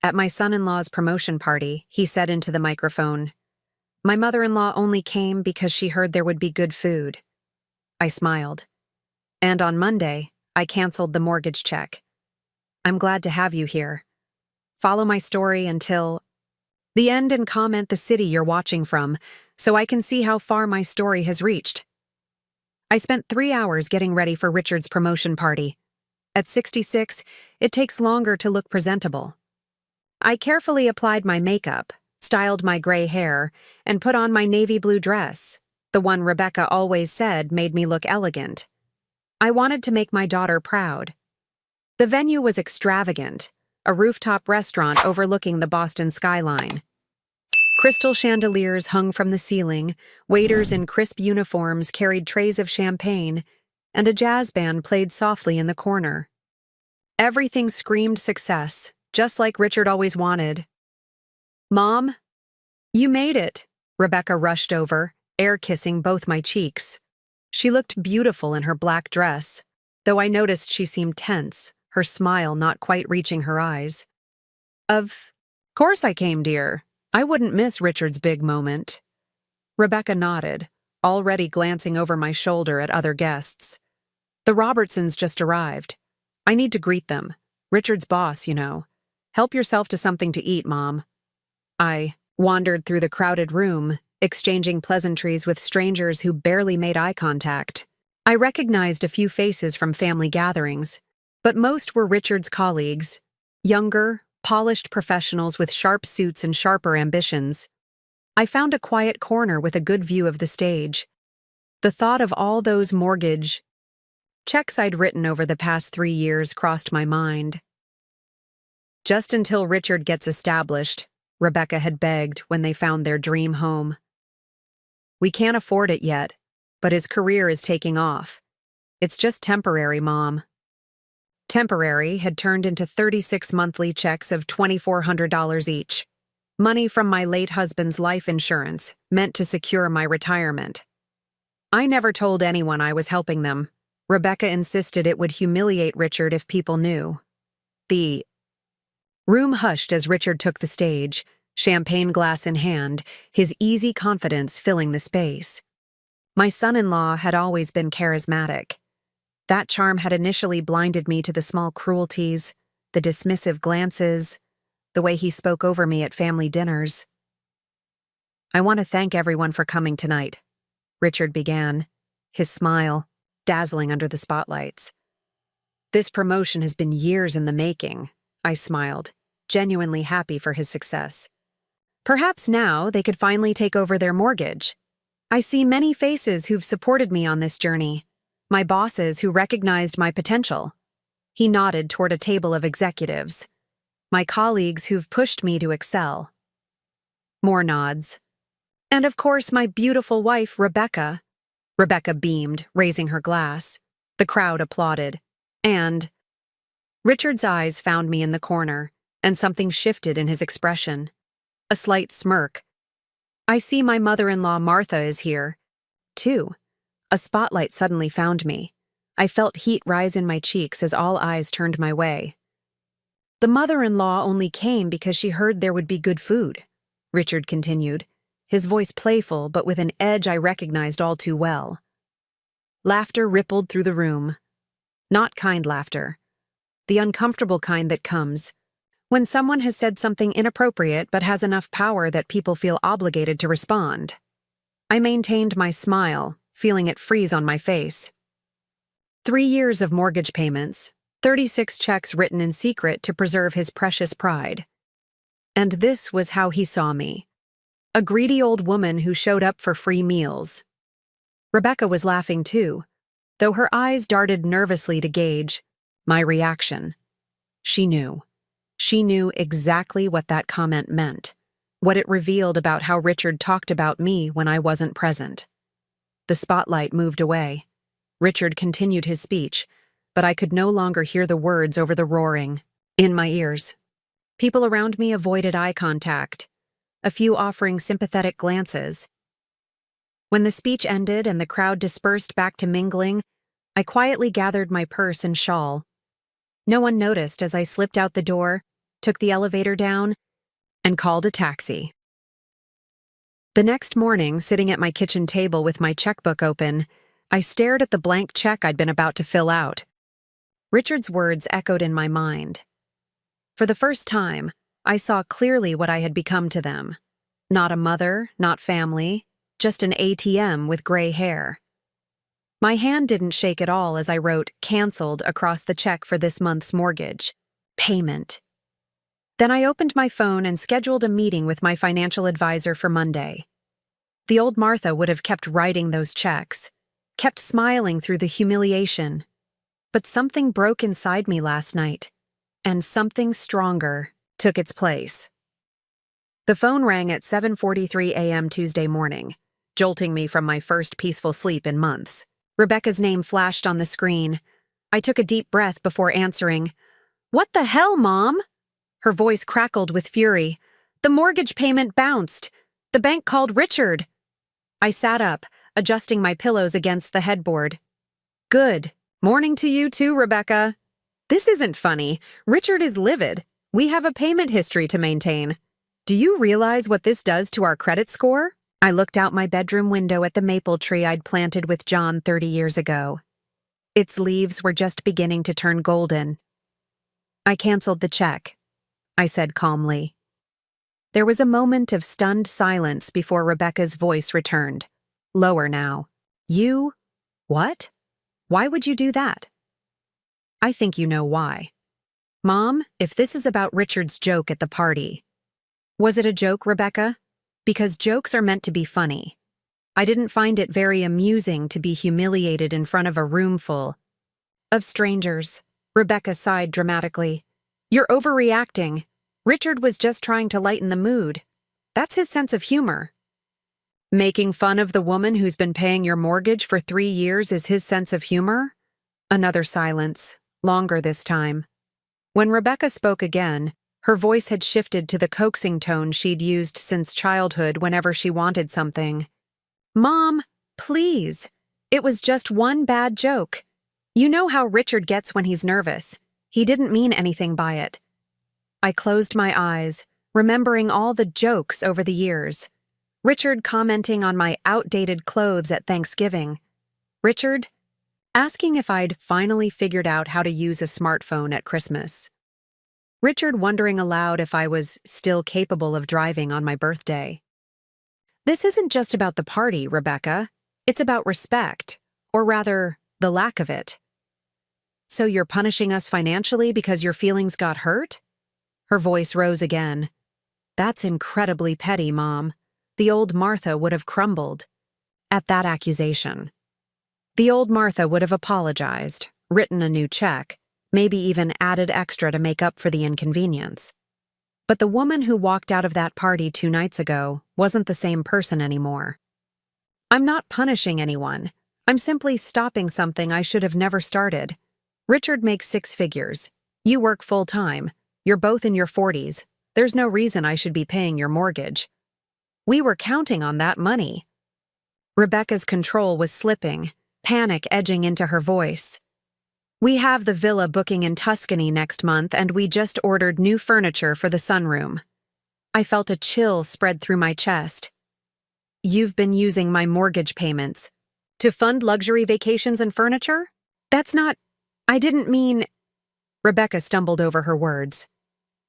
At my son-in-law's promotion party, he said into the microphone, "My mother-in-law only came because she heard there would be good food." I smiled. "And on Monday, I canceled the mortgage check. I'm glad to have you here. Follow my story until the end and comment the city you're watching from, so I can see how far my story has reached." I spent 3 hours getting ready for Richard's promotion party. At 66, it takes longer to look presentable. I carefully applied my makeup, styled my gray hair, and put on my navy blue dress, the one Rebecca always said made me look elegant. I wanted to make my daughter proud. The venue was extravagant, a rooftop restaurant overlooking the Boston skyline. Crystal chandeliers hung from the ceiling, waiters in crisp uniforms carried trays of champagne, and a jazz band played softly in the corner. Everything screamed success, just like Richard always wanted. "Mom, you made it," Rebecca rushed over, air-kissing both my cheeks. She looked beautiful in her black dress, though I noticed she seemed tense, her smile not quite reaching her eyes. "Of course I came, dear. I wouldn't miss Richard's big moment." Rebecca nodded, already glancing over my shoulder at other guests. "The Robertsons just arrived. I need to greet them. Richard's boss, you know. Help yourself to something to eat, Mom." I wandered through the crowded room, exchanging pleasantries with strangers who barely made eye contact. I recognized a few faces from family gatherings, but most were Richard's colleagues, younger, polished professionals with sharp suits and sharper ambitions. I found a quiet corner with a good view of the stage. The thought of all those mortgage checks I'd written over the past 3 years crossed my mind. "Just until Richard gets established," Rebecca had begged when they found their dream home. "We can't afford it yet, but his career is taking off. It's just temporary, Mom." Temporary had turned into 36 monthly checks of $2,400 each. Money from my late husband's life insurance, meant to secure my retirement. I never told anyone I was helping them. Rebecca insisted it would humiliate Richard if people knew. The room hushed as Richard took the stage, champagne glass in hand, his easy confidence filling the space. My son-in-law had always been charismatic. That charm had initially blinded me to the small cruelties, the dismissive glances, the way he spoke over me at family dinners. "I want to thank everyone for coming tonight," Richard began, his smile dazzling under the spotlights. "This promotion has been years in the making," I smiled, genuinely happy for his success. "Perhaps now they could finally take over their mortgage. I see many faces who've supported me on this journey, my bosses who recognized my potential." He nodded toward a table of executives. "My colleagues who've pushed me to excel." More nods. "And of course my beautiful wife, Rebecca." Rebecca beamed, raising her glass. The crowd applauded. And Richard's eyes found me in the corner, and something shifted in his expression. A slight smirk. "I see my mother-in-law Martha is here, too." A spotlight suddenly found me. I felt heat rise in my cheeks as all eyes turned my way. "The mother-in-law only came because she heard there would be good food," Richard continued, his voice playful but with an edge I recognized all too well. Laughter rippled through the room. Not kind laughter. The uncomfortable kind that comes when someone has said something inappropriate but has enough power that people feel obligated to respond. I maintained my smile, feeling it freeze on my face. 3 years of mortgage payments, 36 checks written in secret to preserve his precious pride. And this was how he saw me. A greedy old woman who showed up for free meals. Rebecca was laughing too, though her eyes darted nervously to gauge my reaction. She knew. She knew exactly what that comment meant, what it revealed about how Richard talked about me when I wasn't present. The spotlight moved away. Richard continued his speech, but I could no longer hear the words over the roaring in my ears. People around me avoided eye contact, a few offering sympathetic glances. When the speech ended and the crowd dispersed back to mingling, I quietly gathered my purse and shawl. No one noticed as I slipped out the door, took the elevator down, and called a taxi. The next morning, sitting at my kitchen table with my checkbook open, I stared at the blank check I'd been about to fill out. Richard's words echoed in my mind. For the first time, I saw clearly what I had become to them. Not a mother, not family, just an ATM with gray hair. My hand didn't shake at all as I wrote "canceled" across the check for this month's mortgage. Payment. Then I opened my phone and scheduled a meeting with my financial advisor for Monday. The old Martha would have kept writing those checks, kept smiling through the humiliation. But something broke inside me last night, and something stronger took its place. The phone rang at 7:43 a.m. Tuesday morning, jolting me from my first peaceful sleep in months. Rebecca's name flashed on the screen. I took a deep breath before answering. "What the hell, Mom?" Her voice crackled with fury. "The mortgage payment bounced. The bank called Richard." I sat up, adjusting my pillows against the headboard. "Good. Morning to you too, Rebecca." "This isn't funny. Richard is livid. We have a payment history to maintain. Do you realize what this does to our credit score?" I looked out my bedroom window at the maple tree I'd planted with John 30 years ago. Its leaves were just beginning to turn golden. "I canceled the check," I said calmly. There was a moment of stunned silence before Rebecca's voice returned, lower now. "You? What? Why would you do that?" "I think you know why. Mom, if this is about Richard's joke at the party." "Was it a joke, Rebecca? Because jokes are meant to be funny. I didn't find it very amusing to be humiliated in front of a room full of strangers." Rebecca sighed dramatically. "You're overreacting. Richard was just trying to lighten the mood. That's his sense of humor." "Making fun of the woman who's been paying your mortgage for 3 years is his sense of humor?" Another silence, longer this time. When Rebecca spoke again, her voice had shifted to the coaxing tone she'd used since childhood whenever she wanted something. "Mom, please. It was just one bad joke. You know how Richard gets when he's nervous. He didn't mean anything by it." I closed my eyes, remembering all the jokes over the years. Richard commenting on my outdated clothes at Thanksgiving. Richard asking if I'd finally figured out how to use a smartphone at Christmas. Richard wondering aloud if I was still capable of driving on my birthday. This isn't just about the party, Rebecca. It's about respect, or rather, the lack of it. "So you're punishing us financially because your feelings got hurt?" Her voice rose again. "That's incredibly petty, Mom. The old Martha would have crumbled at that accusation. The old Martha would have apologized, written a new check, maybe even added extra to make up for the inconvenience. But the woman who walked out of that party 2 nights ago wasn't the same person anymore. I'm not punishing anyone. I'm simply stopping something I should have never started. Richard makes 6 figures. You work full-time. You're both in your 40s. There's no reason I should be paying your mortgage. We were counting on that money." Rebecca's control was slipping, panic edging into her voice. "We have the villa booking in Tuscany next month, and we just ordered new furniture for the sunroom." I felt a chill spread through my chest. "You've been using my mortgage payments to fund luxury vacations and furniture? That's not... I didn't mean..." Rebecca stumbled over her words.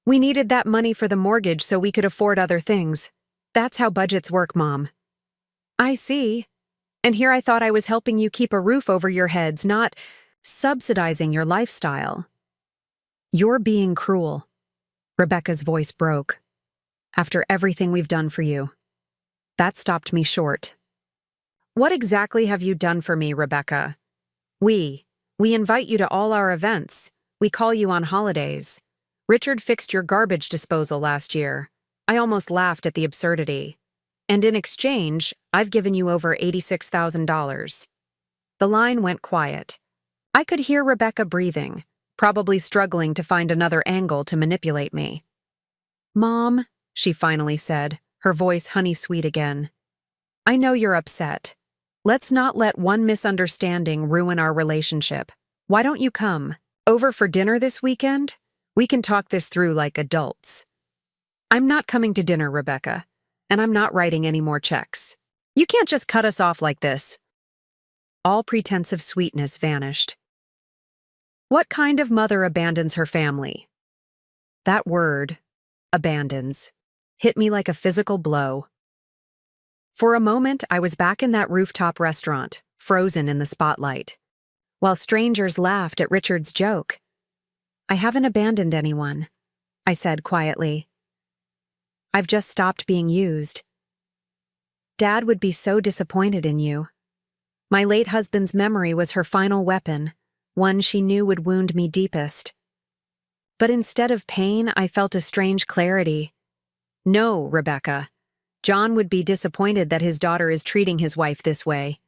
"We needed that money for the mortgage so we could afford other things. That's how budgets work, Mom." "I see. And here I thought I was helping you keep a roof over your heads, not subsidizing your lifestyle." "You're being cruel." Rebecca's voice broke. "After everything we've done for you." That stopped me short. "What exactly have you done for me, Rebecca?" We invite you to all our events. We call you on holidays. Richard fixed your garbage disposal last year. I almost laughed at the absurdity. And in exchange, I've given you over $86,000. The line went quiet. I could hear Rebecca breathing, probably struggling to find another angle to manipulate me. "Mom," she finally said, her voice honey-sweet again. "I know you're upset. Let's not let one misunderstanding ruin our relationship. Why don't you come over for dinner this weekend? We can talk this through like adults. I'm not coming to dinner, Rebecca, and I'm not writing any more checks. You can't just cut us off like this. All pretense of sweetness vanished. What kind of mother abandons her family? That word, abandons, hit me like a physical blow. For a moment, I was back in that rooftop restaurant, frozen in the spotlight, while strangers laughed at Richard's joke. I haven't abandoned anyone, I said quietly. I've just stopped being used. Dad would be so disappointed in you. My late husband's memory was her final weapon, one she knew would wound me deepest. But instead of pain, I felt a strange clarity. No, Rebecca. John would be disappointed that his daughter is treating his wife this way.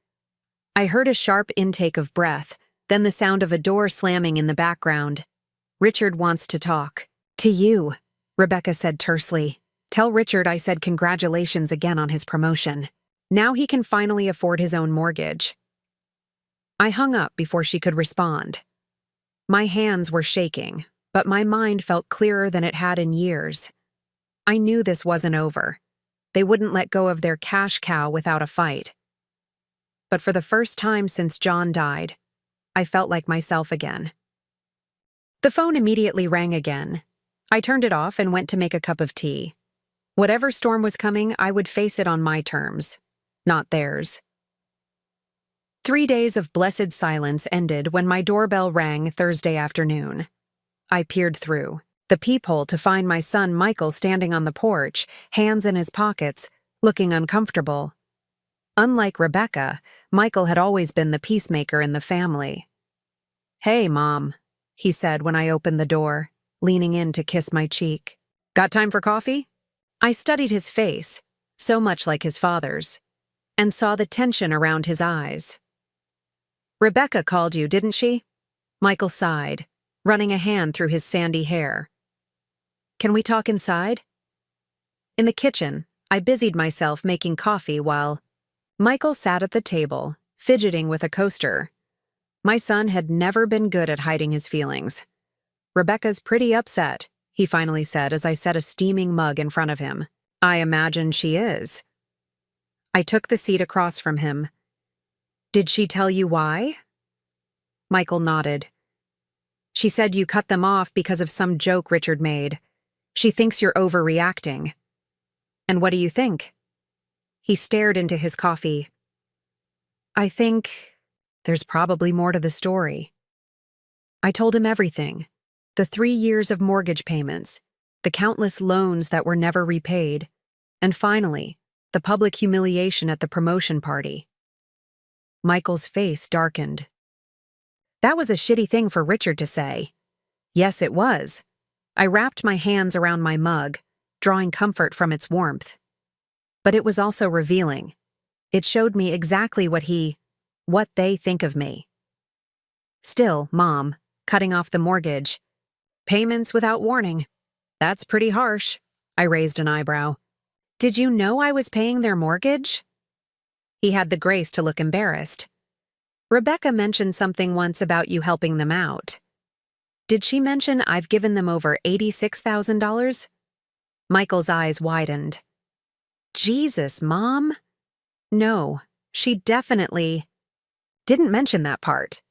I heard a sharp intake of breath, then the sound of a door slamming in the background. Richard wants to talk. To you, Rebecca said tersely. Tell Richard I said congratulations again on his promotion. Now he can finally afford his own mortgage. I hung up before she could respond. My hands were shaking, but my mind felt clearer than it had in years. I knew this wasn't over. They wouldn't let go of their cash cow without a fight. But for the first time since John died, I felt like myself again. The phone immediately rang again. I turned it off and went to make a cup of tea. Whatever storm was coming, I would face it on my terms, not theirs. 3 days of blessed silence ended when my doorbell rang Thursday afternoon. I peered through the peephole to find my son Michael standing on the porch, hands in his pockets, looking uncomfortable. Unlike Rebecca, Michael had always been the peacemaker in the family. "Hey, Mom," he said when I opened the door, leaning in to kiss my cheek. "Got time for coffee?" I studied his face, so much like his father's, and saw the tension around his eyes. "Rebecca called you, didn't she?" Michael sighed, running a hand through his sandy hair. "Can we talk inside?" In the kitchen, I busied myself making coffee while Michael sat at the table, fidgeting with a coaster. My son had never been good at hiding his feelings. "Rebecca's pretty upset," he finally said as I set a steaming mug in front of him. "I imagine she is." I took the seat across from him. "Did she tell you why?" Michael nodded. "She said you cut them off because of some joke Richard made. She thinks you're overreacting." "And what do you think?" He stared into his coffee. "I think there's probably more to the story." I told him everything. The 3 years of mortgage payments, the countless loans that were never repaid, and finally, the public humiliation at the promotion party. Michael's face darkened. "That was a shitty thing for Richard to say." "Yes, it was." I wrapped my hands around my mug, drawing comfort from its warmth. But it was also revealing. It showed me exactly what they think of me. "Still, Mom, cutting off the mortgage. Payments without warning. That's pretty harsh." I raised an eyebrow. "Did you know I was paying their mortgage?" He had the grace to look embarrassed. "Rebecca mentioned something once about you helping them out. Did she mention I've given them over $86,000? Michael's eyes widened. "Jesus, Mom." "No, she definitely didn't mention that part.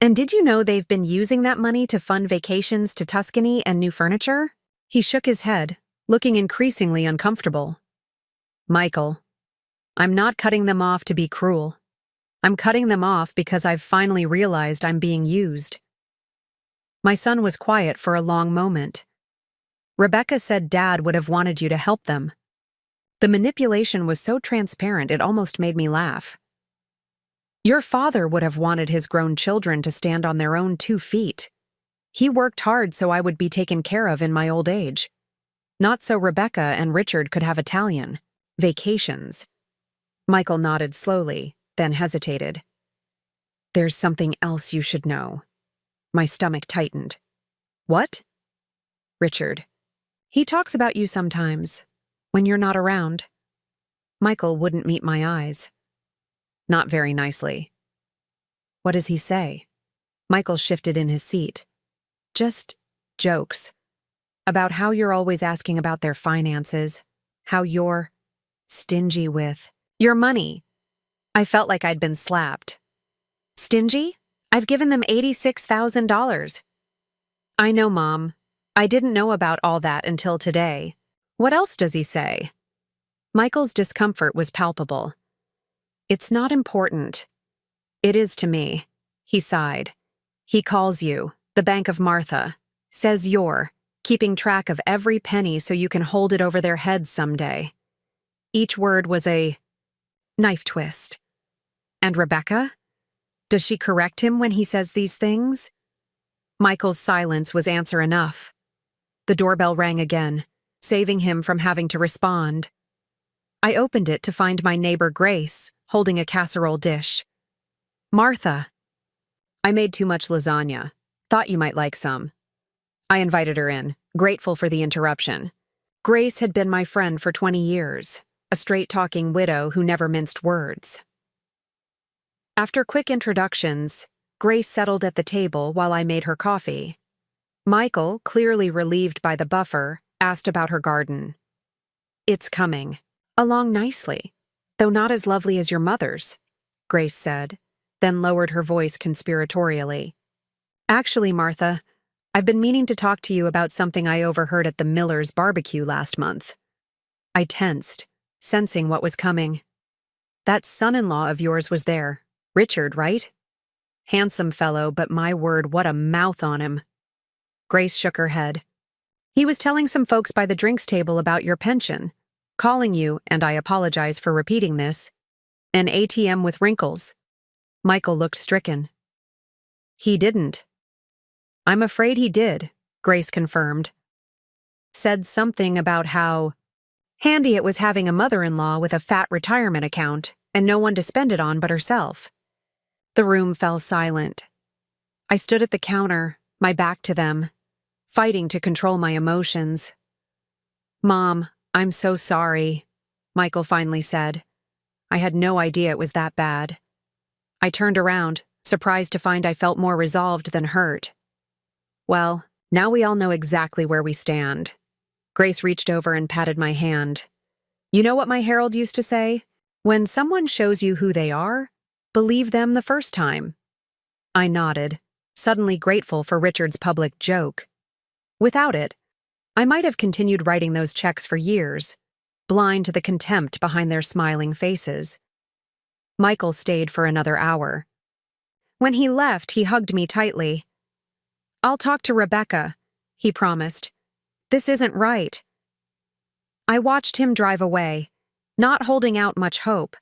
And did you know they've been using that money to fund vacations to Tuscany and new furniture?" He shook his head, looking increasingly uncomfortable. "Michael, I'm not cutting them off to be cruel. I'm cutting them off because I've finally realized I'm being used." My son was quiet for a long moment. "Rebecca said Dad would have wanted you to help them." The manipulation was so transparent it almost made me laugh. "Your father would have wanted his grown children to stand on their own 2 feet. He worked hard so I would be taken care of in my old age. Not so Rebecca and Richard could have Italian vacations." Michael nodded slowly, then hesitated. "There's something else you should know." My stomach tightened. "What?" "Richard. He talks about you sometimes, when you're not around." Michael wouldn't meet my eyes. Not very nicely. "What does he say?" Michael shifted in his seat. "Just jokes. About how you're always asking about their finances, how you're stingy with your money. I felt like I'd been slapped. Stingy? I've given them $86,000. I know, Mom. I didn't know about all that until today. What else does he say? Michael's discomfort was palpable. It's not important. It is to me. He sighed. He calls you, the Bank of Martha. Says you're keeping track of every penny so you can hold it over their heads someday. Each word was a knife twist. And Rebecca? Does she correct him when he says these things? Michael's silence was answer enough. The doorbell rang again, saving him from having to respond. I opened it to find my neighbor Grace holding a casserole dish. Martha. I made too much lasagna. Thought you might like some. I invited her in, grateful for the interruption. Grace had been my friend for 20 years, a straight-talking widow who never minced words. After quick introductions, Grace settled at the table while I made her coffee. Michael, clearly relieved by the buffer, asked about her garden. It's coming. Along nicely, though not as lovely as your mother's, Grace said, then lowered her voice conspiratorially. Actually, Martha, I've been meaning to talk to you about something I overheard at the Miller's barbecue last month. I tensed, sensing what was coming. That son-in-law of yours was there, Richard, right? Handsome fellow, but my word, what a mouth on him. Grace shook her head. He was telling some folks by the drinks table about your pension, calling you, and I apologize for repeating this, an ATM with wrinkles. Michael looked stricken. He didn't. I'm afraid he did, Grace confirmed. Said something about how handy it was having a mother-in-law with a fat retirement account and no one to spend it on but herself. The room fell silent. I stood at the counter, my back to them, fighting to control my emotions. Mom, I'm so sorry, Michael finally said. I had no idea it was that bad. I turned around, surprised to find I felt more resolved than hurt. Well, now we all know exactly where we stand. Grace reached over and patted my hand. You know what my Herald used to say? When someone shows you who they are, believe them the first time. I nodded, suddenly grateful for Richard's public joke. Without it, I might have continued writing those checks for years, blind to the contempt behind their smiling faces. Michael stayed for another hour. When he left, he hugged me tightly. I'll talk to Rebecca, he promised. This isn't right. I watched him drive away, not holding out much hope.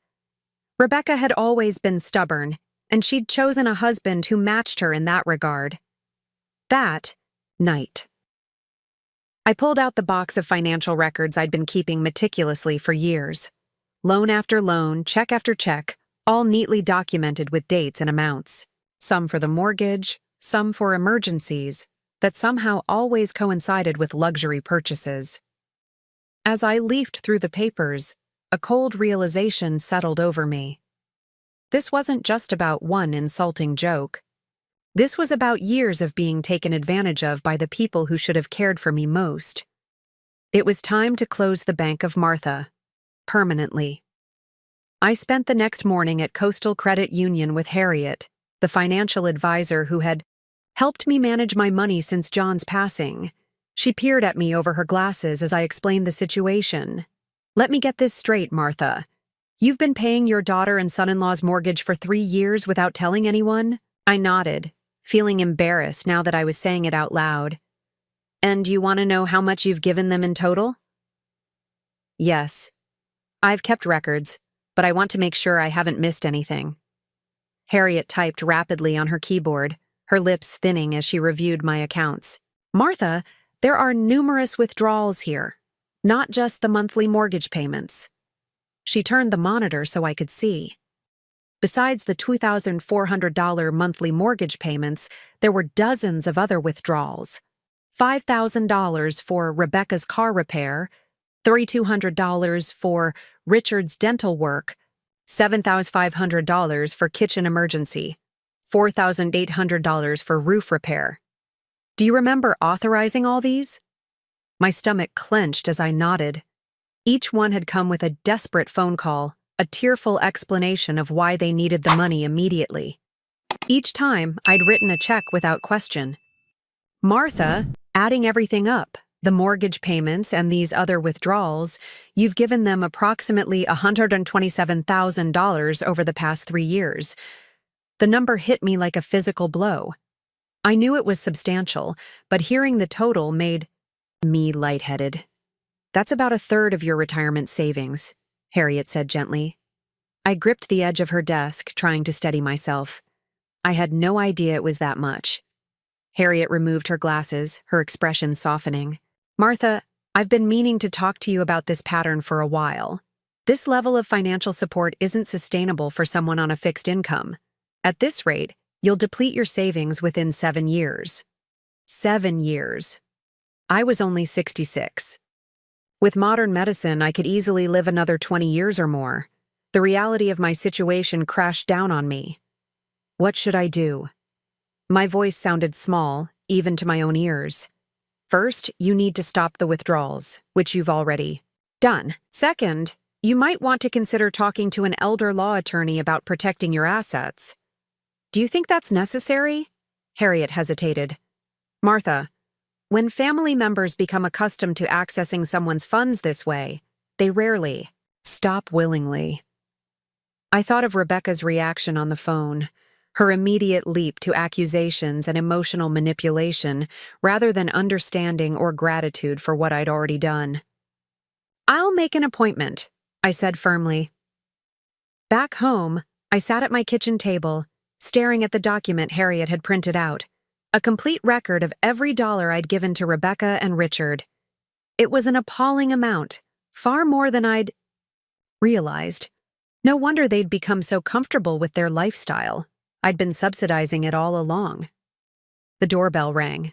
Rebecca had always been stubborn, and she'd chosen a husband who matched her in that regard. That night. I pulled out the box of financial records I'd been keeping meticulously for years. Loan after loan, check after check, all neatly documented with dates and amounts. Some for the mortgage, some for emergencies, that somehow always coincided with luxury purchases. As I leafed through the papers, a cold realization settled over me. This wasn't just about one insulting joke. This was about years of being taken advantage of by the people who should have cared for me most. It was time to close the Bank of Martha, permanently. I spent the next morning at Coastal Credit Union with Harriet, the financial advisor who had helped me manage my money since John's passing. She peered at me over her glasses as I explained the situation. Let me get this straight, Martha. You've been paying your daughter and son-in-law's mortgage for 3 years without telling anyone? I nodded, feeling embarrassed now that I was saying it out loud. And you want to know how much you've given them in total? Yes. I've kept records, but I want to make sure I haven't missed anything. Harriet typed rapidly on her keyboard, her lips thinning as she reviewed my accounts. Martha, there are numerous withdrawals here, not just the monthly mortgage payments. She turned the monitor so I could see. Besides the $2,400 monthly mortgage payments, there were dozens of other withdrawals. $5,000 for Rebecca's car repair, $3,200 for Richard's dental work, $7,500 for kitchen emergency, $4,800 for roof repair. Do you remember authorizing all these? My stomach clenched as I nodded. Each one had come with a desperate phone call, a tearful explanation of why they needed the money immediately. Each time, I'd written a check without question. Martha, adding everything up, the mortgage payments and these other withdrawals, you've given them approximately $127,000 over the past 3 years. The number hit me like a physical blow. I knew it was substantial, but hearing the total made me lightheaded. That's about a third of your retirement savings, Harriet said gently. I gripped the edge of her desk, trying to steady myself. I had no idea it was that much. Harriet removed her glasses, her expression softening. Martha, I've been meaning to talk to you about this pattern for a while. This level of financial support isn't sustainable for someone on a fixed income. At this rate, you'll deplete your savings within 7 years. 7 years. I was only 66. With modern medicine, I could easily live another 20 years or more. The reality of my situation crashed down on me. What should I do? My voice sounded small, even to my own ears. First, you need to stop the withdrawals, which you've already done. Second, you might want to consider talking to an elder law attorney about protecting your assets. Do you think that's necessary? Harriet hesitated. Martha, when family members become accustomed to accessing someone's funds this way, they rarely stop willingly. I thought of Rebecca's reaction on the phone, her immediate leap to accusations and emotional manipulation rather than understanding or gratitude for what I'd already done. I'll make an appointment, I said firmly. Back home, I sat at my kitchen table, staring at the document Harriet had printed out, a complete record of every dollar I'd given to Rebecca and Richard. It was an appalling amount, far more than I'd realized. No wonder they'd become so comfortable with their lifestyle. I'd been subsidizing it all along. The doorbell rang.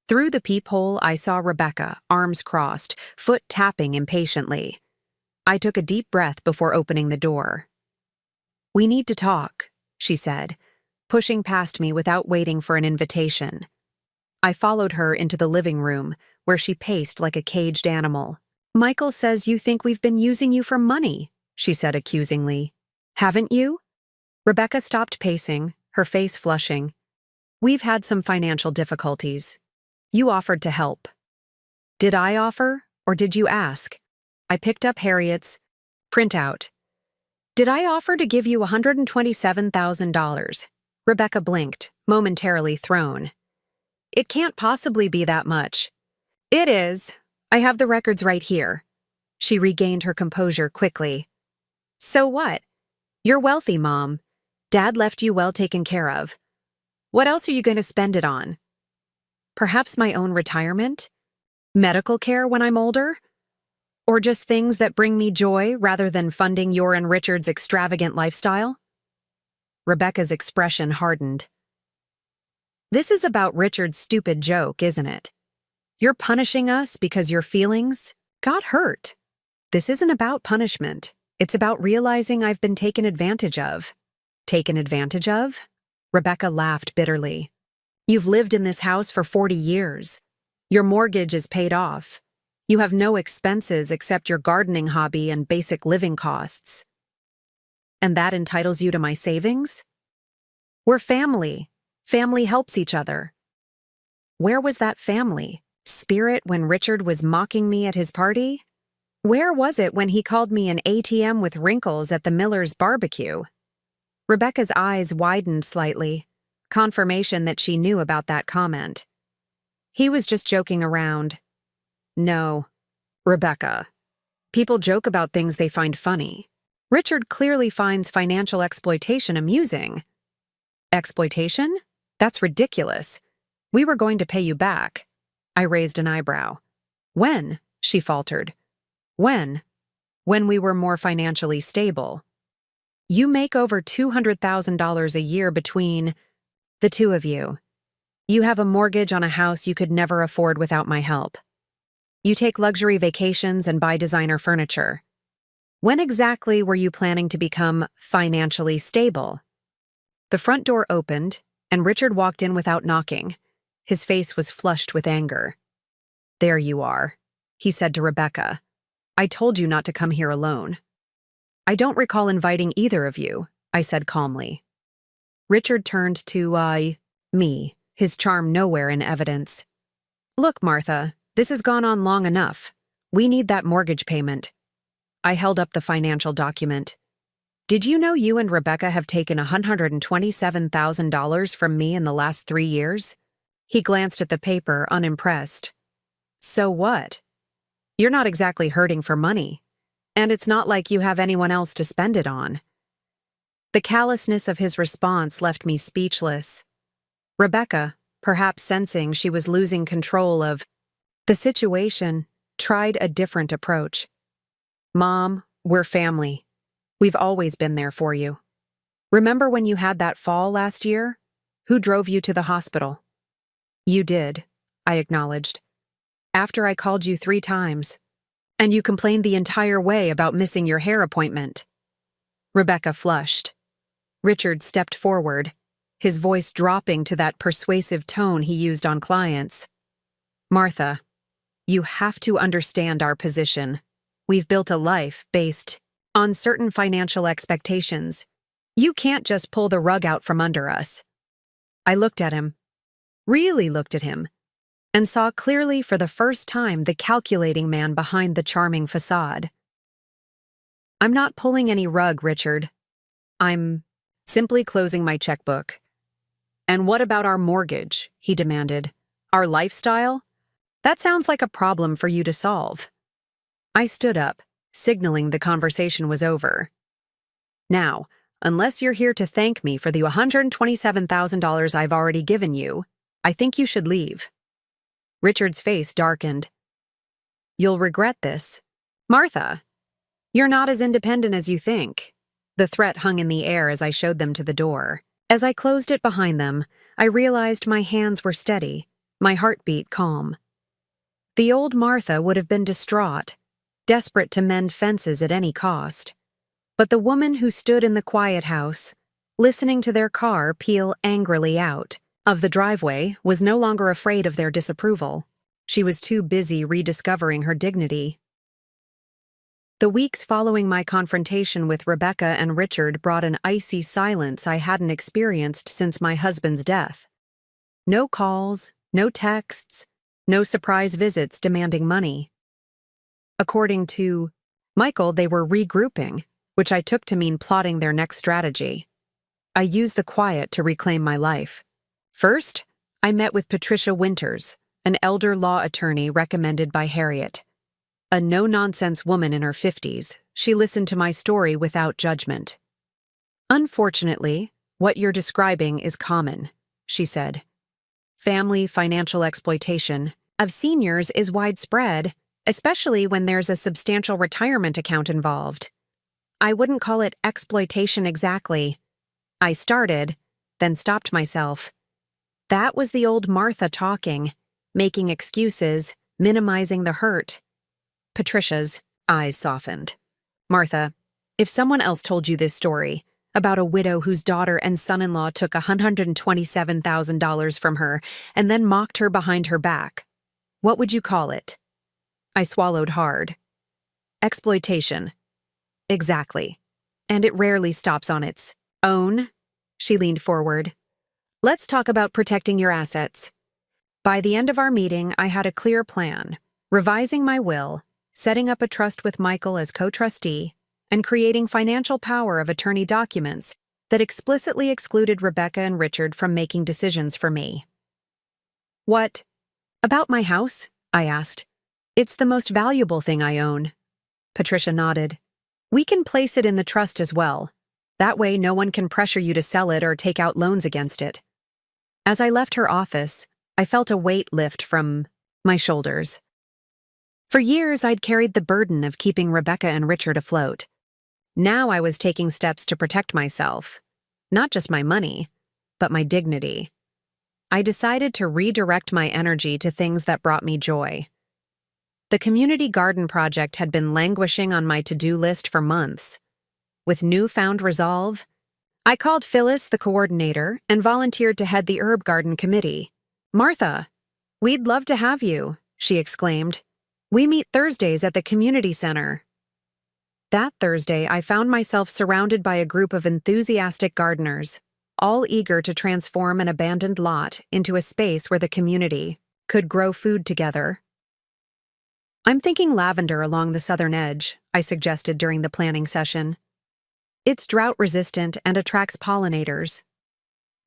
Through the peephole, I saw Rebecca, arms crossed, foot tapping impatiently. I took a deep breath before opening the door. We need to talk, she said, pushing past me without waiting for an invitation. I followed her into the living room, where she paced like a caged animal. Michael says you think we've been using you for money, she said accusingly. Haven't you? Rebecca stopped pacing, her face flushing. We've had some financial difficulties. You offered to help. Did I offer, or did you ask? I picked up Harriet's printout. Did I offer to give you $127,000? Rebecca blinked, momentarily thrown. It can't possibly be that much. It is. I have the records right here. She regained her composure quickly. So what? You're wealthy, Mom. Dad left you well taken care of. What else are you going to spend it on? Perhaps my own retirement? Medical care when I'm older? Or just things that bring me joy rather than funding your and Richard's extravagant lifestyle? Rebecca's expression hardened. This is about Richard's stupid joke, isn't it? You're punishing us because your feelings got hurt. This isn't about punishment. It's about realizing I've been taken advantage of. Taken advantage of? Rebecca laughed bitterly. You've lived in this house for 40 years. Your mortgage is paid off. You have no expenses except your gardening hobby and basic living costs. And that entitles you to my savings? We're family. Family helps each other. Where was that family spirit when Richard was mocking me at his party? Where was it when he called me an ATM with wrinkles at the Miller's barbecue? Rebecca's eyes widened slightly, confirmation that she knew about that comment. He was just joking around. No, Rebecca. People joke about things they find funny. Richard clearly finds financial exploitation amusing. Exploitation? That's ridiculous. We were going to pay you back. I raised an eyebrow. When? She faltered. When? When we were more financially stable. You make over $200,000 a year between the two of you. You have a mortgage on a house you could never afford without my help. You take luxury vacations and buy designer furniture. When exactly were you planning to become financially stable? The front door opened, and Richard walked in without knocking. His face was flushed with anger. There you are, he said to Rebecca. I told you not to come here alone. I don't recall inviting either of you, I said calmly. Richard turned to, me, his charm nowhere in evidence. Look, Martha, this has gone on long enough. We need that mortgage payment. I held up the financial document. Did you know you and Rebecca have taken $127,000 from me in the last 3 years? He glanced at the paper, unimpressed. So what? You're not exactly hurting for money, and it's not like you have anyone else to spend it on. The callousness of his response left me speechless. Rebecca, perhaps sensing she was losing control of the situation, tried a different approach. Mom, we're family. We've always been there for you. Remember when you had that fall last year? Who drove you to the hospital? You did, I acknowledged. After I called you 3 times. And you complained the entire way about missing your hair appointment. Rebecca flushed. Richard stepped forward, his voice dropping to that persuasive tone he used on clients. Martha, you have to understand our position. We've built a life based on certain financial expectations. You can't just pull the rug out from under us. I looked at him, really looked at him, and saw clearly for the first time the calculating man behind the charming facade. I'm not pulling any rug, Richard. I'm simply closing my checkbook. And what about our mortgage? He demanded. Our lifestyle? That sounds like a problem for you to solve. I stood up, signaling the conversation was over. Now, unless you're here to thank me for the $127,000 I've already given you, I think you should leave. Richard's face darkened. You'll regret this. Martha, you're not as independent as you think. The threat hung in the air as I showed them to the door. As I closed it behind them, I realized my hands were steady, my heartbeat calm. The old Martha would have been distraught, desperate to mend fences at any cost. But the woman who stood in the quiet house, listening to their car peel angrily out of the driveway, was no longer afraid of their disapproval. She was too busy rediscovering her dignity. The weeks following my confrontation with Rebecca and Richard brought an icy silence I hadn't experienced since my husband's death. No calls, no texts, no surprise visits demanding money. According to Michael, they were regrouping, which I took to mean plotting their next strategy. I used the quiet to reclaim my life. First, I met with Patricia Winters, an elder law attorney recommended by Harriet. A no-nonsense woman in her 50s, she listened to my story without judgment. Unfortunately, what you're describing is common, she said. Family financial exploitation of seniors is widespread, especially when there's a substantial retirement account involved. I wouldn't call it exploitation exactly. I started, then stopped myself. That was the old Martha talking, making excuses, minimizing the hurt. Patricia's eyes softened. Martha, if someone else told you this story, about a widow whose daughter and son-in-law took $127,000 from her and then mocked her behind her back, what would you call it? I swallowed hard. Exploitation. Exactly. And it rarely stops on its own. She leaned forward. Let's talk about protecting your assets. By the end of our meeting, I had a clear plan, revising my will, setting up a trust with Michael as co-trustee, and creating financial power of attorney documents that explicitly excluded Rebecca and Richard from making decisions for me. What? About my house? I asked. It's the most valuable thing I own. Patricia nodded. We can place it in the trust as well. That way no one can pressure you to sell it or take out loans against it. As I left her office, I felt a weight lift from my shoulders. For years, I'd carried the burden of keeping Rebecca and Richard afloat. Now I was taking steps to protect myself, not just my money, but my dignity. I decided to redirect my energy to things that brought me joy. The community garden project had been languishing on my to-do list for months. With newfound resolve, I called Phyllis, the coordinator, and volunteered to head the herb garden committee. Martha, we'd love to have you, she exclaimed. "We meet Thursdays at the community center." That Thursday, I found myself surrounded by a group of enthusiastic gardeners, all eager to transform an abandoned lot into a space where the community could grow food together. "I'm thinking lavender along the southern edge," I suggested during the planning session. "It's drought-resistant and attracts pollinators."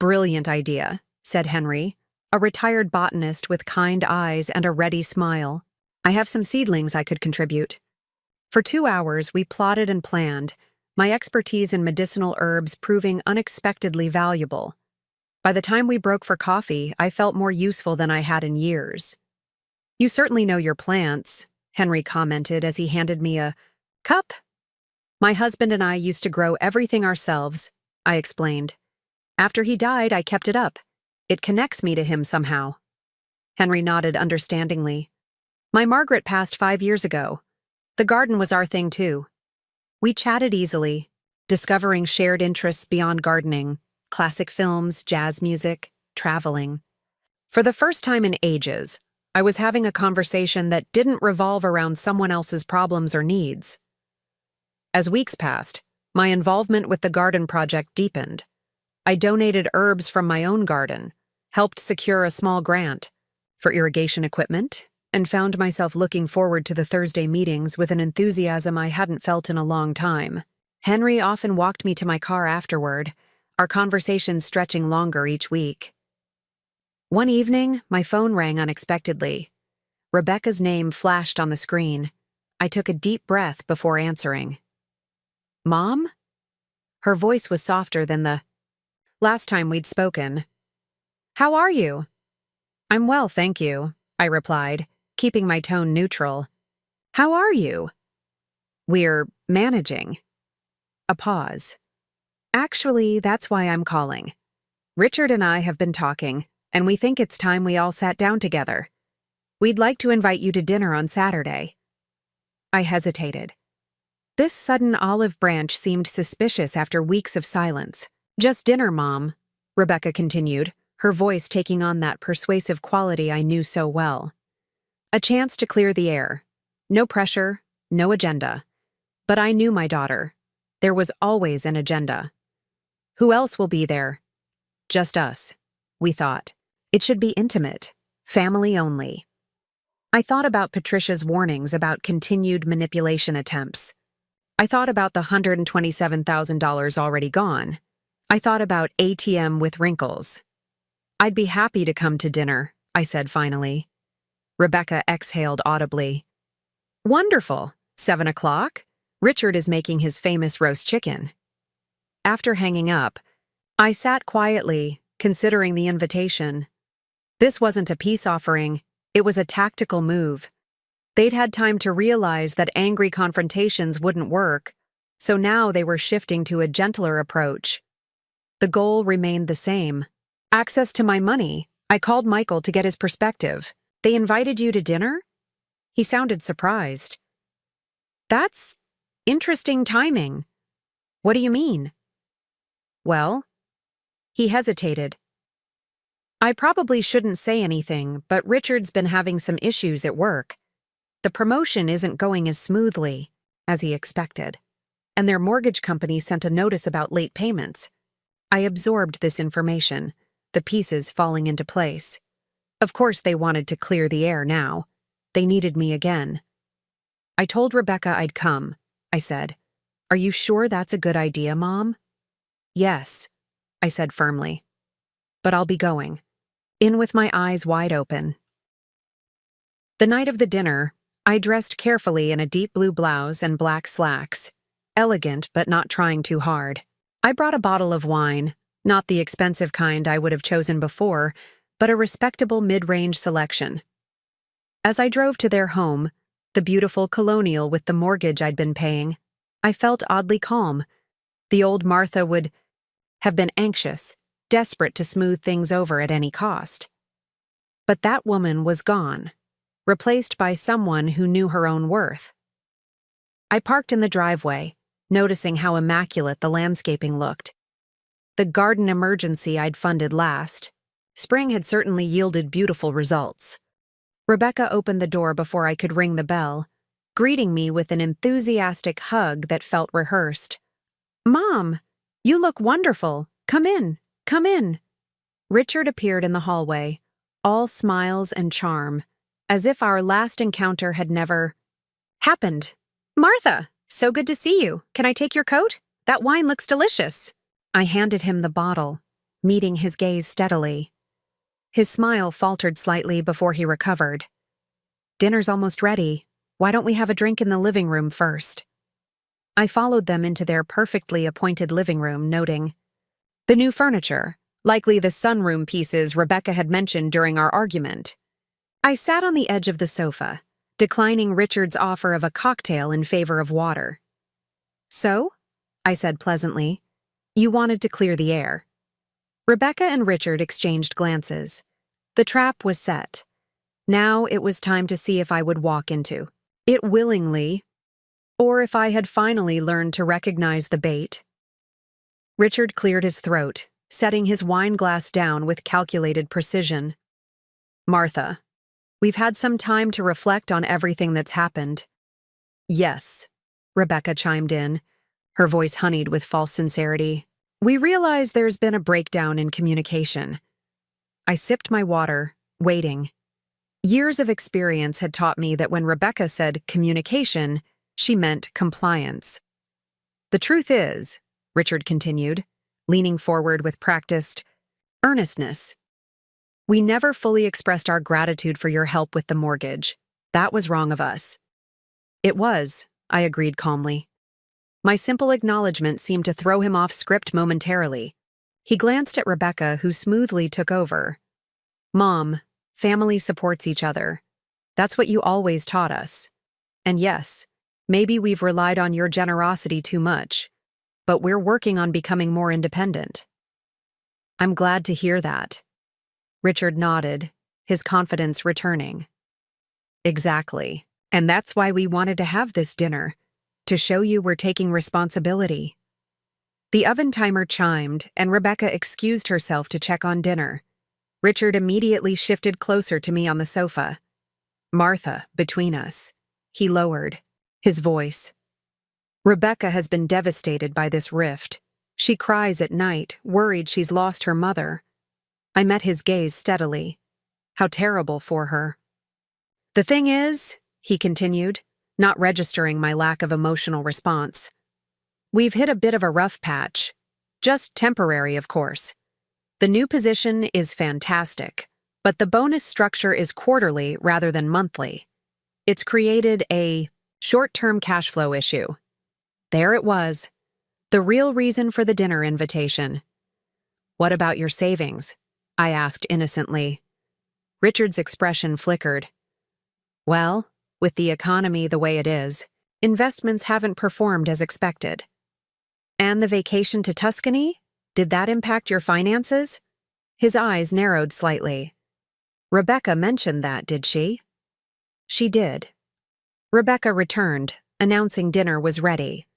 "Brilliant idea," said Henry, a retired botanist with kind eyes and a ready smile. "I have some seedlings I could contribute." For 2 hours, we plotted and planned, my expertise in medicinal herbs proving unexpectedly valuable. By the time we broke for coffee, I felt more useful than I had in years. "You certainly know your plants," Henry commented as he handed me a cup. "My husband and I used to grow everything ourselves," I explained. "After he died, I kept it up. It connects me to him somehow." Henry nodded understandingly. "My Margaret passed 5 years ago. The garden was our thing too." We chatted easily, discovering shared interests beyond gardening, classic films, jazz music, traveling. For the first time in ages, I was having a conversation that didn't revolve around someone else's problems or needs. As weeks passed, my involvement with the garden project deepened. I donated herbs from my own garden, helped secure a small grant for irrigation equipment, and found myself looking forward to the Thursday meetings with an enthusiasm I hadn't felt in a long time. Henry often walked me to my car afterward, our conversations stretching longer each week. One evening, my phone rang unexpectedly. Rebecca's name flashed on the screen. I took a deep breath before answering. "Mom?" Her voice was softer than the last time we'd spoken. "How are you?" "I'm well, thank you," I replied, keeping my tone neutral. "How are you?" "We're managing." A pause. "Actually, that's why I'm calling. Richard and I have been talking, and we think it's time we all sat down together. We'd like to invite you to dinner on Saturday." I hesitated. This sudden olive branch seemed suspicious after weeks of silence. "Just dinner, Mom," Rebecca continued, her voice taking on that persuasive quality I knew so well. A chance to clear the air. No pressure, no agenda. But I knew my daughter. There was always an agenda. "Who else will be there?" "Just us," we thought. "It should be intimate, family only." I thought about Patricia's warnings about continued manipulation attempts. I thought about the $127,000 already gone. I thought about ATM with wrinkles. "I'd be happy to come to dinner," I said finally. Rebecca exhaled audibly. "Wonderful. 7 o'clock? Richard is making his famous roast chicken." After hanging up, I sat quietly, considering the invitation. This wasn't a peace offering, it was a tactical move. They'd had time to realize that angry confrontations wouldn't work, so now they were shifting to a gentler approach. The goal remained the same. Access to my money. I called Michael to get his perspective. "They invited you to dinner?" He sounded surprised. "That's interesting timing." "What do you mean?" "Well," he hesitated. "I probably shouldn't say anything, but Richard's been having some issues at work. The promotion isn't going as smoothly as he expected, and their mortgage company sent a notice about late payments." I absorbed this information, the pieces falling into place. Of course they wanted to clear the air now. They needed me again. "I told Rebecca I'd come," I said. "Are you sure that's a good idea, Mom?" "Yes," I said firmly. "But I'll be going." In with my eyes wide open. The night of the dinner, I dressed carefully in a deep blue blouse and black slacks. Elegant, but not trying too hard. I brought a bottle of wine, not the expensive kind I would have chosen before, but a respectable mid-range selection. As I drove to their home, the beautiful colonial with the mortgage I'd been paying, I felt oddly calm. The old Martha would have been anxious, desperate to smooth things over at any cost. But that woman was gone, replaced by someone who knew her own worth. I parked in the driveway, noticing how immaculate the landscaping looked. The garden emergency I'd funded last. Spring had certainly yielded beautiful results. Rebecca opened the door before I could ring the bell, greeting me with an enthusiastic hug that felt rehearsed. "Mom, you look wonderful. Come in, come in." Richard appeared in the hallway, all smiles and charm, as if our last encounter had never happened. "Martha, so good to see you. Can I take your coat? That wine looks delicious." I handed him the bottle, meeting his gaze steadily. His smile faltered slightly before he recovered. "Dinner's almost ready. Why don't we have a drink in the living room first?" I followed them into their perfectly appointed living room, noting the new furniture, likely the sunroom pieces Rebecca had mentioned during our argument. I sat on the edge of the sofa, declining Richard's offer of a cocktail in favor of water. "So?" I said pleasantly. "You wanted to clear the air." Rebecca and Richard exchanged glances. The trap was set. Now it was time to see if I would walk into it willingly, or if I had finally learned to recognize the bait. Richard cleared his throat, setting his wine glass down with calculated precision. "Martha, we've had some time to reflect on everything that's happened." "Yes," Rebecca chimed in, her voice honeyed with false sincerity. "We realize there's been a breakdown in communication." I sipped my water, waiting. Years of experience had taught me that when Rebecca said communication, she meant compliance. "The truth is," Richard continued, leaning forward with practiced earnestness, "we never fully expressed our gratitude for your help with the mortgage. That was wrong of us." "It was," I agreed calmly. My simple acknowledgement seemed to throw him off script momentarily. He glanced at Rebecca, who smoothly took over. "Mom, family supports each other. That's what you always taught us. And yes, maybe we've relied on your generosity too much, but we're working on becoming more independent." "I'm glad to hear that." Richard nodded, his confidence returning. "Exactly. And that's why we wanted to have this dinner, to show you we're taking responsibility." The oven timer chimed, and Rebecca excused herself to check on dinner. Richard immediately shifted closer to me on the sofa. "Martha, between us," he lowered, his voice. "Rebecca has been devastated by this rift. She cries at night, worried she's lost her mother." I met his gaze steadily. "How terrible for her." "The thing is," he continued, not registering my lack of emotional response, "we've hit a bit of a rough patch. Just temporary, of course. The new position is fantastic, but the bonus structure is quarterly rather than monthly. It's created a short-term cash flow issue." There it was, the real reason for the dinner invitation. "What about your savings?" I asked innocently. Richard's expression flickered. "Well, with the economy the way it is, investments haven't performed as expected." "And the vacation to Tuscany? Did that impact your finances?" His eyes narrowed slightly. "Rebecca mentioned that, did she?" "She did." Rebecca returned, announcing dinner was ready.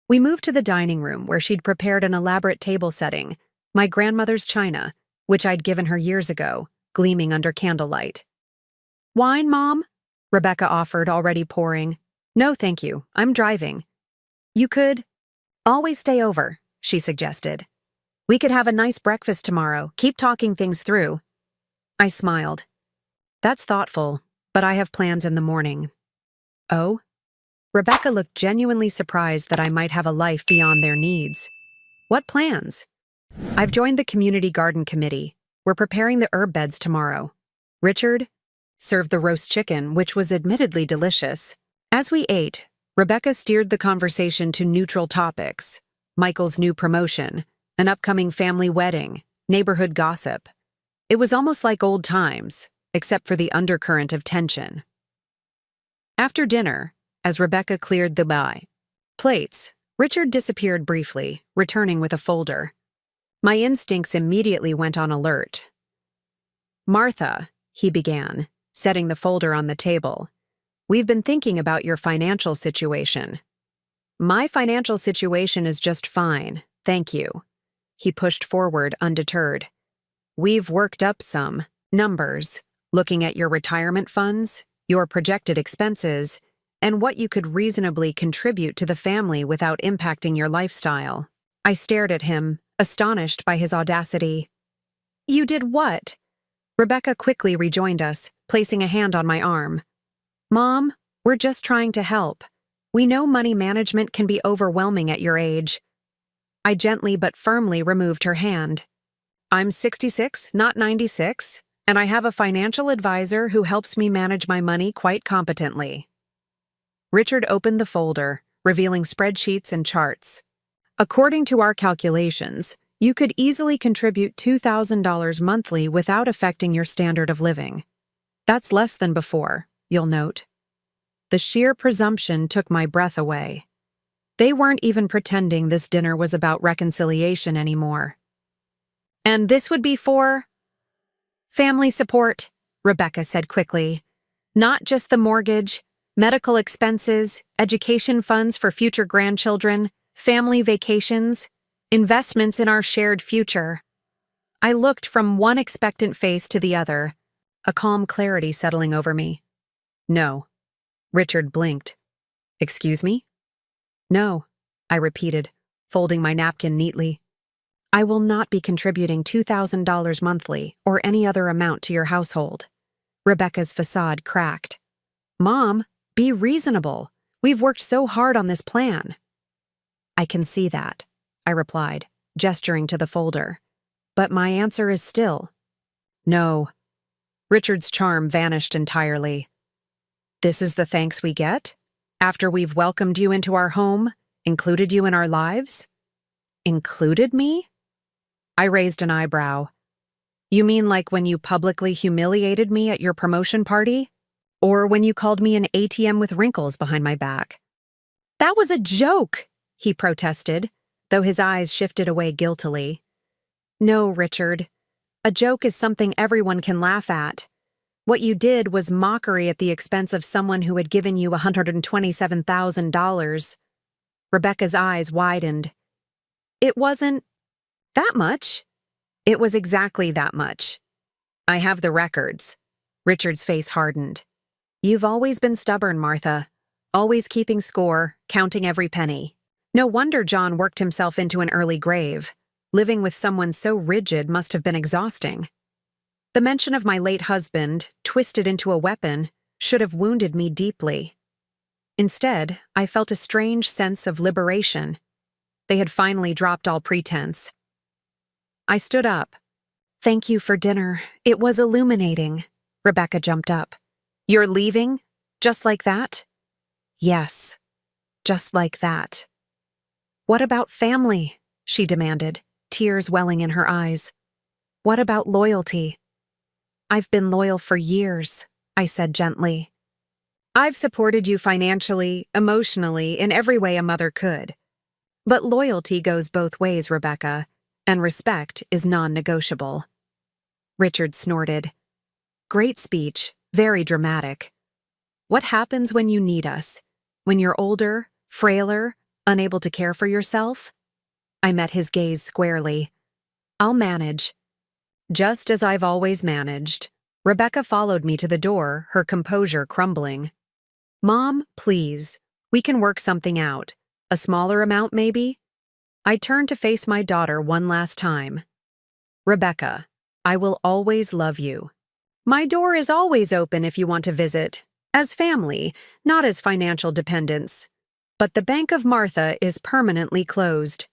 We moved to the dining room where she'd prepared an elaborate table setting, my grandmother's china, which I'd given her years ago, gleaming under candlelight. "Wine, Mom?" Rebecca offered, already pouring. "No, thank you. I'm driving." "You could always stay over," she suggested. "We could have a nice breakfast tomorrow, keep talking things through." I smiled. "That's thoughtful, but I have plans in the morning." "Oh?" Rebecca looked genuinely surprised that I might have a life beyond their needs. "What plans?" "I've joined the community garden committee. We're preparing the herb beds tomorrow." Richard served the roast chicken, which was admittedly delicious. As we ate, Rebecca steered the conversation to neutral topics: Michael's new promotion, an upcoming family wedding, neighborhood gossip. It was almost like old times, except for the undercurrent of tension. After dinner, as Rebecca cleared the plates, Richard disappeared briefly, returning with a folder. My instincts immediately went on alert. "Martha," he began, setting the folder on the table, "we've been thinking about your financial situation." "My financial situation is just fine, thank you." He pushed forward, undeterred. "We've worked up some numbers looking at your retirement funds, your projected expenses, and what you could reasonably contribute to the family without impacting your lifestyle. I stared at him, astonished by his audacity. "You did what?" Rebecca quickly rejoined us, placing a hand on my arm. "Mom, we're just trying to help. We know money management can be overwhelming at your age." I gently but firmly removed her hand. "I'm 66, not 96, and I have a financial advisor who helps me manage my money quite competently." Richard opened the folder, revealing spreadsheets and charts. "According to our calculations, you could easily contribute $2,000 monthly without affecting your standard of living. That's less than before, you'll note." The sheer presumption took my breath away. They weren't even pretending this dinner was about reconciliation anymore. "And this would be for?" "Family support," Rebecca said quickly. "Not just the mortgage, medical expenses, education funds for future grandchildren, family vacations, investments in our shared future." I looked from one expectant face to the other, a calm clarity settling over me. "No." Richard blinked. "Excuse me?" "No," I repeated, folding my napkin neatly. "I will not be contributing $2,000 monthly or any other amount to your household." Rebecca's facade cracked. "Mom, be reasonable. We've worked so hard on this plan." "I can see that," I replied, gesturing to the folder. "But my answer is still no." Richard's charm vanished entirely. "This is the thanks we get? After we've welcomed you into our home, included you in our lives?" "Included me?" I raised an eyebrow. "You mean like when you publicly humiliated me at your promotion party? Or when you called me an ATM with wrinkles behind my back?" "That was a joke," he protested, though his eyes shifted away guiltily. "No, Richard. A joke is something everyone can laugh at. What you did was mockery at the expense of someone who had given you $127,000. Rebecca's eyes widened. "It wasn't that much." "It was exactly that much. I have the records." Richard's face hardened. "You've always been stubborn, Martha. Always keeping score, counting every penny. No wonder John worked himself into an early grave. Living with someone so rigid must have been exhausting. The mention of my late husband, twisted into a weapon, should have wounded me deeply. Instead, I felt a strange sense of liberation. They had finally dropped all pretense. I stood up. "Thank you for dinner. It was illuminating." Rebecca jumped up. "You're leaving? Just like that?" "Yes, just like that." "What about family?" she demanded, tears welling in her eyes. "What about loyalty?" "I've been loyal for years," I said gently. "I've supported you financially, emotionally, in every way a mother could. But loyalty goes both ways, Rebecca, and respect is non-negotiable." Richard snorted. "Great speech, very dramatic. What happens when you need us? When you're older, frailer, unable to care for yourself?" I met his gaze squarely. "I'll manage." Just as I've always managed. Rebecca followed me to the door, her composure crumbling. "Mom, please. We can work something out. A smaller amount, maybe?" I turned to face my daughter one last time. "Rebecca, I will always love you. My door is always open if you want to visit. As family, not as financial dependents. But the Bank of Martha is permanently closed."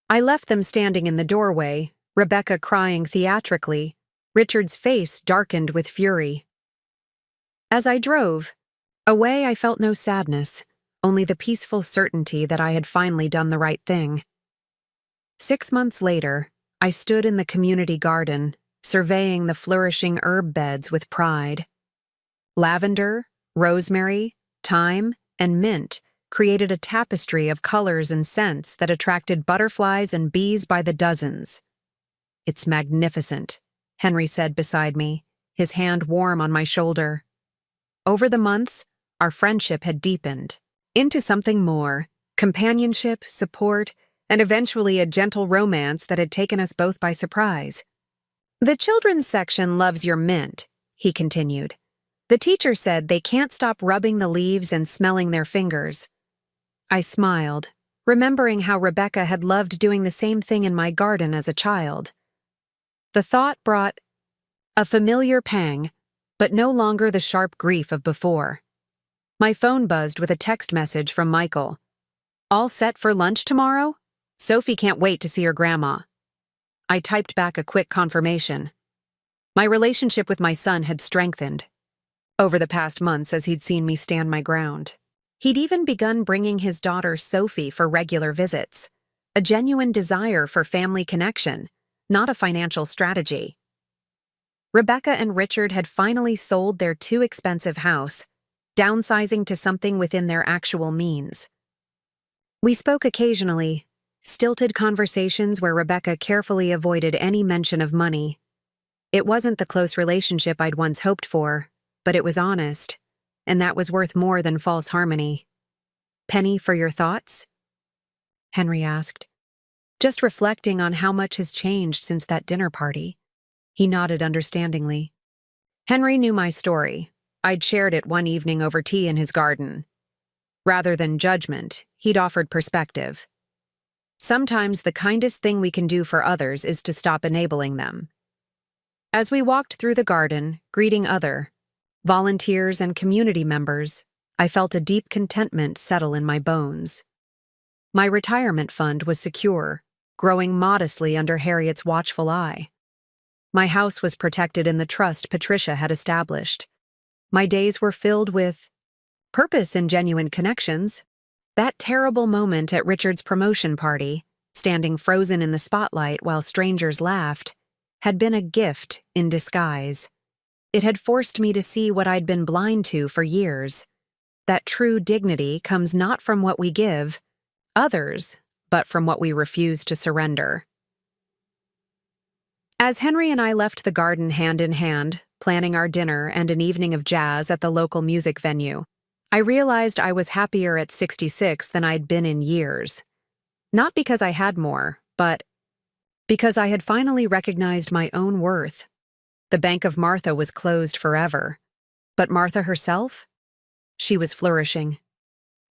I left them standing in the doorway, Rebecca crying theatrically, Richard's face darkened with fury. As I drove away, I felt no sadness, only the peaceful certainty that I had finally done the right thing. 6 months later, I stood in the community garden, surveying the flourishing herb beds with pride. Lavender, rosemary, thyme, and mint created a tapestry of colors and scents that attracted butterflies and bees by the dozens. "It's magnificent," Henry said beside me, his hand warm on my shoulder. Over the months, our friendship had deepened into something more, companionship, support, and eventually a gentle romance that had taken us both by surprise. "The children's section loves your mint," he continued. The teacher said they can't stop rubbing the leaves and smelling their fingers. I smiled, remembering how Rebecca had loved doing the same thing in my garden as a child. The thought brought a familiar pang, but no longer the sharp grief of before. My phone buzzed with a text message from Michael. All set for lunch tomorrow? Sophie can't wait to see her grandma. I typed back a quick confirmation. My relationship with my son had strengthened over the past months as he'd seen me stand my ground. He'd even begun bringing his daughter Sophie for regular visits, a genuine desire for family connection, not a financial strategy. Rebecca and Richard had finally sold their too expensive house, downsizing to something within their actual means. We spoke occasionally, stilted conversations where Rebecca carefully avoided any mention of money. It wasn't the close relationship I'd once hoped for, but it was honest, and that was worth more than false harmony. Penny, for your thoughts? Henry asked. Just reflecting on how much has changed since that dinner party. He nodded understandingly. Henry knew my story. I'd shared it one evening over tea in his garden. Rather than judgment, he'd offered perspective. Sometimes the kindest thing we can do for others is to stop enabling them. As we walked through the garden, greeting other volunteers and community members, I felt a deep contentment settle in my bones. My retirement fund was secure, growing modestly under Harriet's watchful eye. My house was protected in the trust Patricia had established. My days were filled with purpose and genuine connections. That terrible moment at Richard's promotion party, standing frozen in the spotlight while strangers laughed, had been a gift in disguise. It had forced me to see what I'd been blind to for years. That true dignity comes not from what we give others, but from what we refuse to surrender. As Henry and I left the garden hand in hand, planning our dinner and an evening of jazz at the local music venue, I realized I was happier at 66 than I'd been in years. Not because I had more, but because I had finally recognized my own worth. The Bank of Martha was closed forever. But Martha herself? She was flourishing.